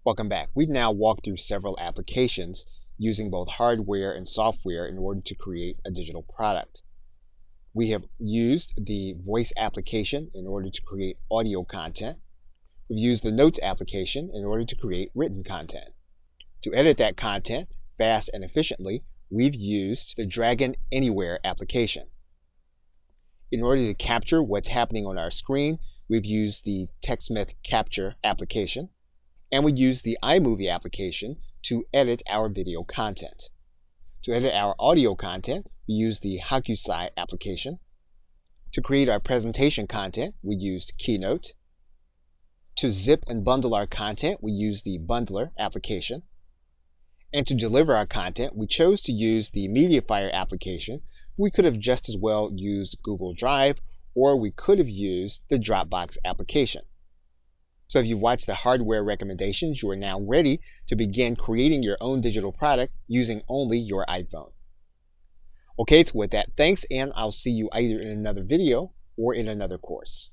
Welcome back. We've now walked through several applications using both hardware and software in order to create a digital product. We have used the voice application in order to create audio content. We've used the notes application in order to create written content. To edit that content fast and efficiently, we've used the Dragon Anywhere application. In order to capture what's happening on our screen, we've used the TextMyth Capture application. And we use the iMovie application to edit our video content. To edit our audio content, we use the Hakusai application. To create our presentation content, we used Keynote. To zip and bundle our content, we use the Bundler application. And to deliver our content, we chose to use the MediaFire application. We could have just as well used Google Drive, or we could have used the Dropbox application. So if you've watched the hardware recommendations, you are now ready to begin creating your own digital product using only your iPhone. Okay, so with that, thanks, and I'll see you either in another video or in another course.